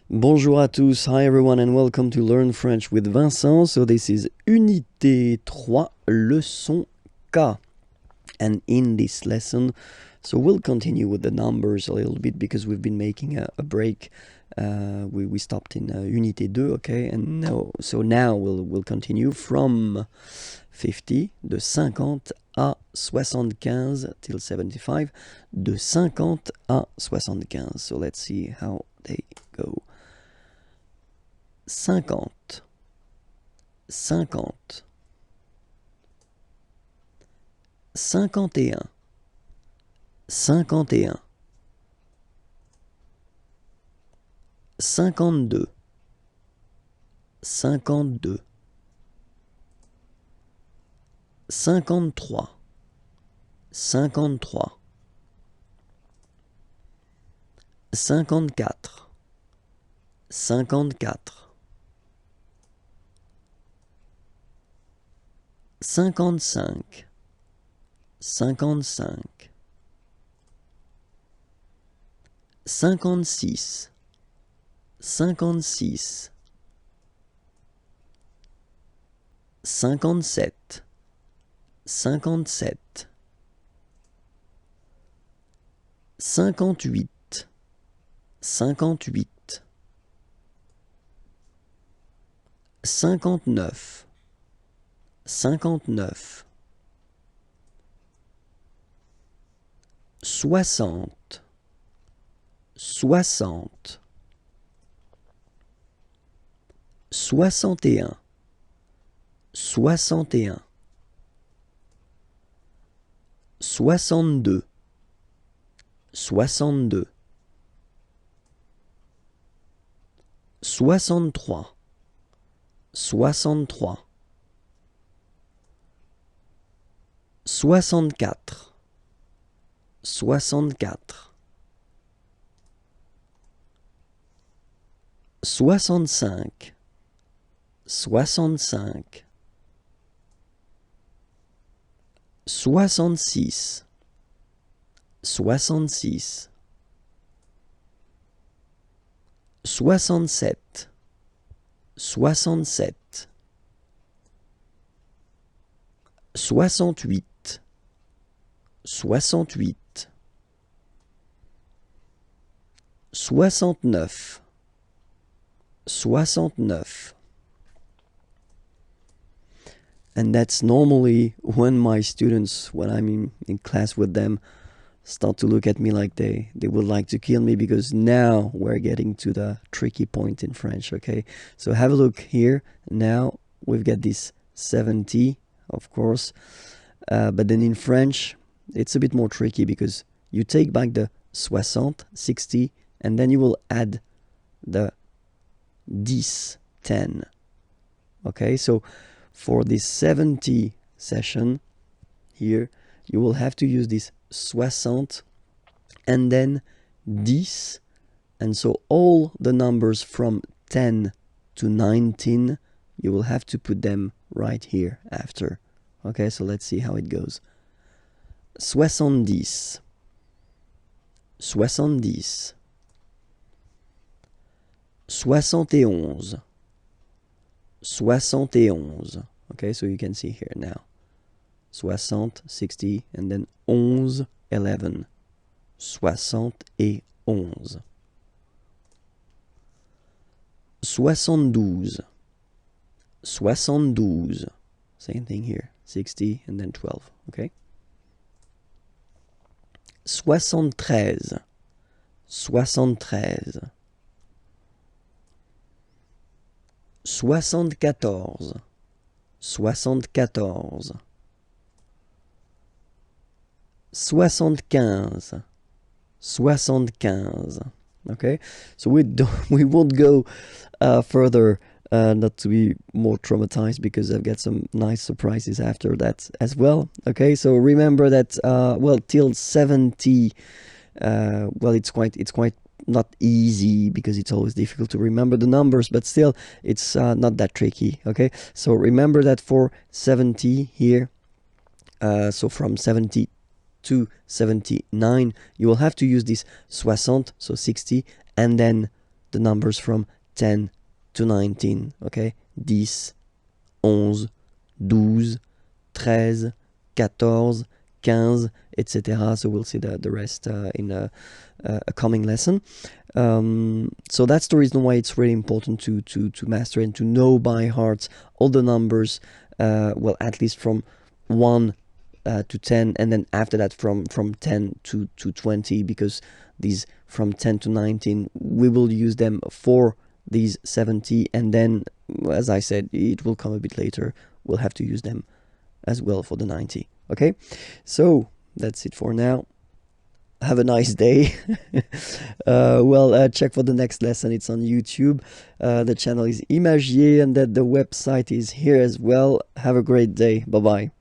Bonjour à tous, hi everyone and welcome to Learn French with Vincent. So this is Unité 3, leçon K. And in this lesson, so we'll continue with the numbers a little bit because we've been making a break. We stopped in Unité 2, okay? And now we'll continue from 50, de 50 à 75 till 75, de 50 à 75. So let's see how they go. 50, 50, 51, 51, 52, 52, 53, 53, 54, 54, 55, 55, 56, 56, 57, 57, 58, 58, 59, 59, 60, 60, 61, 61, 62, 62, 63, 63, 64, 64, 65, 65, 66, 66, 67, 67, 68, 68, 69, 69. And that's normally when my students, when I'm in class with them, start to look at me like they would like to kill me, because now we're getting to the tricky point in French, okay? So have a look here. Now we've got this 70, of course. But then in French, it's a bit more tricky because you take back the 60, and then you will add the 10. Okay, so for this 70 session here, you will have to use this 60 and then 10. And so all the numbers from 10 to 19, you will have to put them right here after. Okay, so let's see how it goes. 70, 70, 71, 71. Okay, so you can see here now. 60, 60, and then 11, 11. 71. 72, 72. Same thing here. 60 and then 12. Okay. 73, 73. 74, 74. 75, 75. Okay, so we won't go further, not to be more traumatized, because I've got some nice surprises after that as well. Okay, so remember that well, till 70, well, it's quite not easy, because it's always difficult to remember the numbers, but still it's not that tricky. Okay, so remember that for 70 here, so from 70 to 79, you will have to use this 60, so 60, and then the numbers from 10 to 19, okay? 10, 11, 12, 13, 14, 15, etc. So we'll see the rest in a coming lesson. So that's the reason why it's really important to master and to know by heart all the numbers, well, at least from 1 to 10, and then after that from 10 to 20, because these from 10 to 19, we will use them for these 70, and then, as I said, it will come a bit later. We'll have to use them as well for the 90. Okay, so that's it for now. Have a nice day. Check for the next lesson. It's on YouTube. The channel is Imagier, and that the website is here as well. Have a great day. Bye bye.